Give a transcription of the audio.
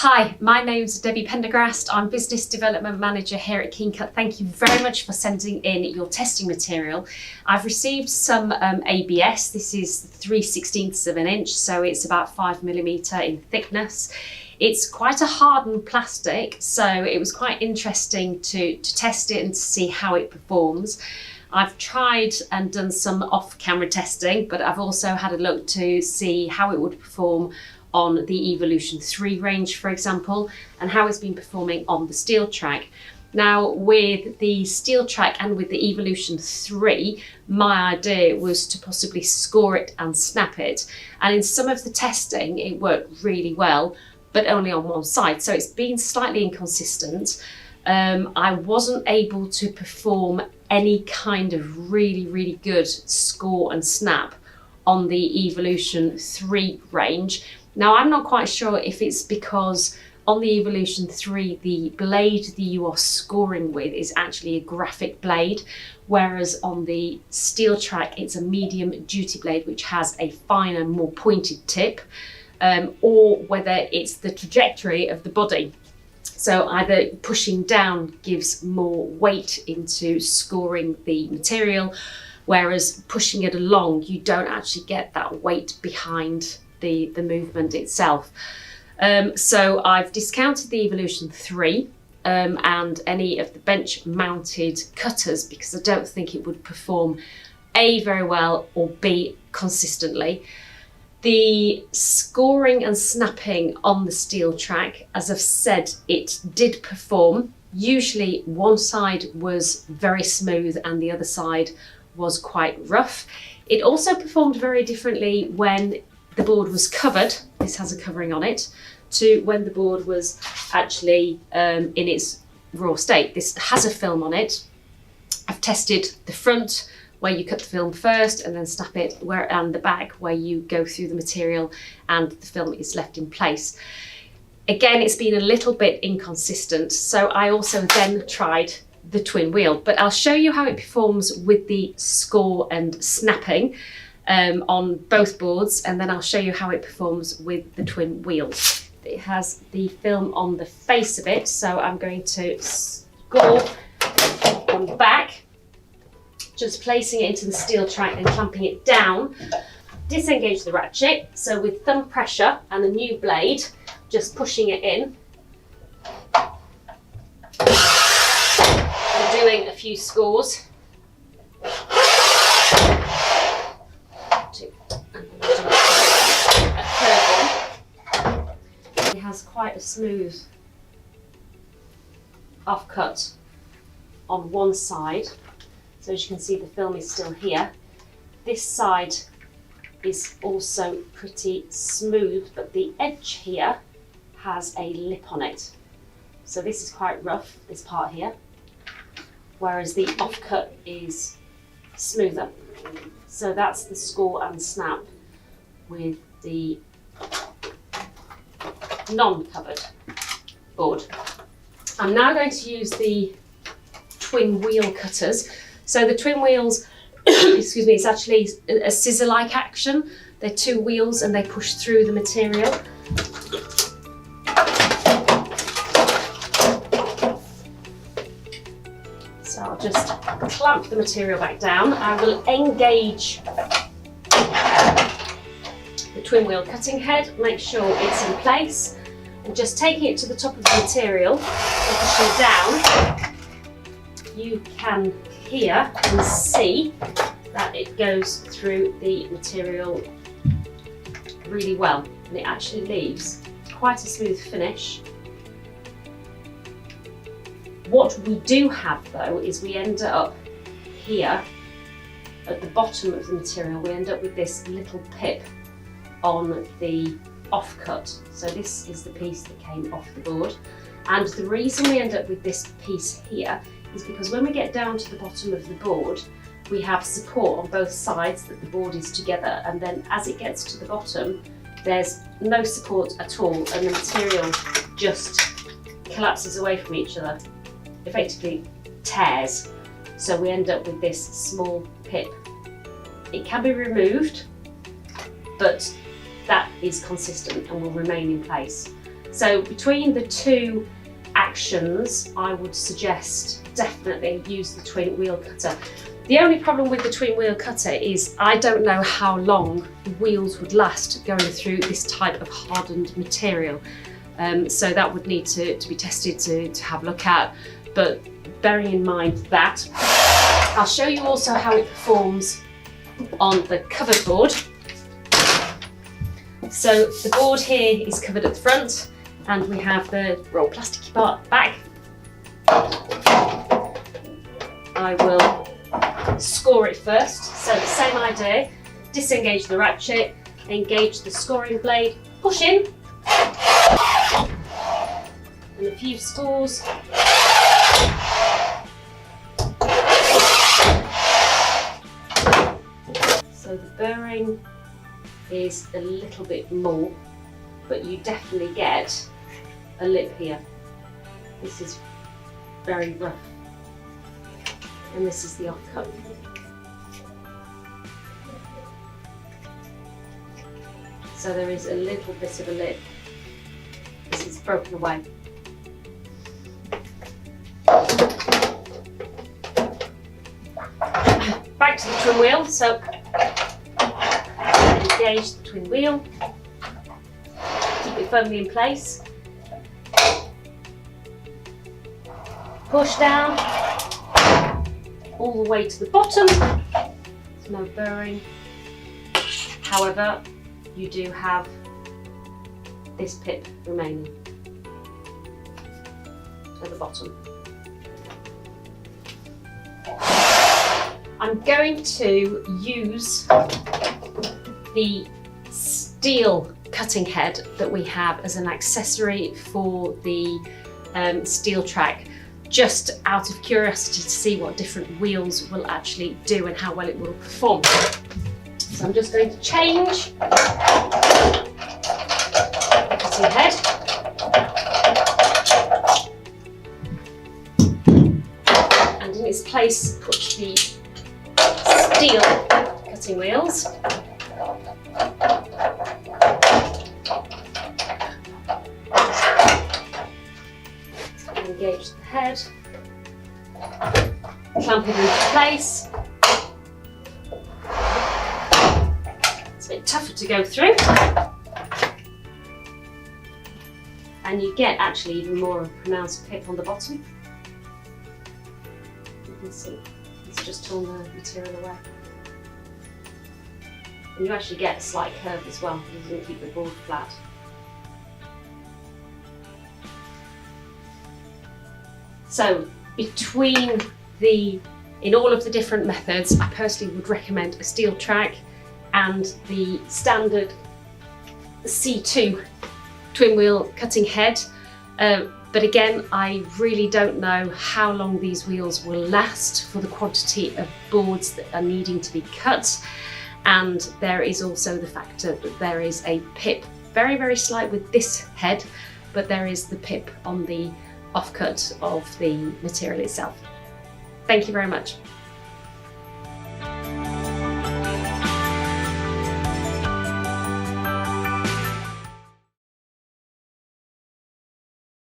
Hi, my name's Debbie Pendergrast. I'm Business Development Manager here at Keencut. Thank you very much for sending in your testing material. I've received some ABS. This is 3/16 of an inch, so it's about 5mm in thickness. It's quite a hardened plastic, so it was quite interesting to test it and to see how it performs. I've tried and done some off-camera testing, but I've also had a look to see how it would perform on the Evolution 3 range, for example, and how it's been performing on the SteelTrack. Now, with the SteelTrack and with the Evolution 3, my idea was to possibly score it and snap it. And in some of the testing, it worked really well, but only on one side. So it's been slightly inconsistent. I wasn't able to perform any kind of really good score and snap on the Evolution 3 range. Now, I'm not quite sure if it's because on the Evolution 3, the blade that you are scoring with is actually a graphic blade, whereas on the SteelTrack, it's a medium duty blade, which has a finer, more pointed tip, or whether it's the trajectory of the body. So either pushing down gives more weight into scoring the material, whereas pushing it along, you don't actually get that weight behind the movement itself. So I've discounted the Evolution 3 and any of the bench mounted cutters because I don't think it would perform A, very well, or B, consistently. The scoring and snapping on the SteelTrack, as I've said, it did perform. Usually one side was very smooth and the other side was quite rough. It also performed very differently when the board was covered, this has a covering on it, to when the board was actually in its raw state. This has a film on it. I've tested the front where you cut the film first and then snap it, and the back where you go through the material and the film is left in place. Again, it's been a little bit inconsistent, so I also then tried the twin wheel, but I'll show you how it performs with the score and snapping on both boards, and then I'll show you how it performs with the twin wheels. It has the film on the face of it, so I'm going to score on the back, just placing it into the SteelTrack and clamping it down. Disengage the ratchet, so with thumb pressure and a new blade, just pushing it in. I'm doing a few scores. It has quite a smooth offcut on one side, so as you can see the film is still here. This side is also pretty smooth, but the edge here has a lip on it, so this is quite rough, this part here, whereas the offcut is smoother. So that's the score and snap with the non-covered board. I'm now going to use the twin wheel cutters. So the twin wheels, excuse me, it's actually a scissor-like action. They're two wheels and they push through the material. So I'll just clamp the material back down. I will engage the twin wheel cutting head, make sure it's in place, and just taking it to the top of the material and pushing down, you can hear and see that it goes through the material really well, and it actually leaves quite a smooth finish. What we do have though is we end up here at the bottom of the material, we end up with this little pip on the offcut. So this is the piece that came off the board, and the reason we end up with this piece here is because when we get down to the bottom of the board, we have support on both sides that the board is together, and then as it gets to the bottom, there's no support at all, and the material just collapses away from each other, effectively tears. So we end up with this small pip. It can be removed, but that is consistent and will remain in place. So between the two actions, I would suggest definitely use the twin wheel cutter. The only problem with the twin wheel cutter is I don't know how long the wheels would last going through this type of hardened material. So that would need to be tested to have a look at. But bearing in mind that, I'll show you also how it performs on the covered board. So the board here is covered at the front, and we have the roll plasticky part back. I will score it first. So the same idea, disengage the ratchet, engage the scoring blade, push in, and a few scores. So the burring is a little bit more, but you definitely get a lip here. This is very rough. And this is the offcut. So there is a little bit of a lip. This is broken away. Back to the twin wheel. So engage the twin wheel. Keep it firmly in place. Push down all the way to the bottom. There's no burring. However, you do have this pip remaining at the bottom. I'm going to use the steel cutting head that we have as an accessory for the SteelTrack, just out of curiosity to see what different wheels will actually do and how well it will perform. So I'm just going to change the cutting head. And in its place, put the steel cutting wheels. Engage the head, clamp it into place. It's a bit tougher to go through, and you get actually even more of a pronounced pip on the bottom. You can see it's just torn the material away, and you actually get a slight curve as well. It doesn't keep the board flat. So between in all of the different methods, I personally would recommend a SteelTrack and the standard C2 twin wheel cutting head. But again, I really don't know how long these wheels will last for the quantity of boards that are needing to be cut. And there is also the factor that there is a pip, very, very slight with this head, but there is the pip on the offcut of the material itself. Thank you very much.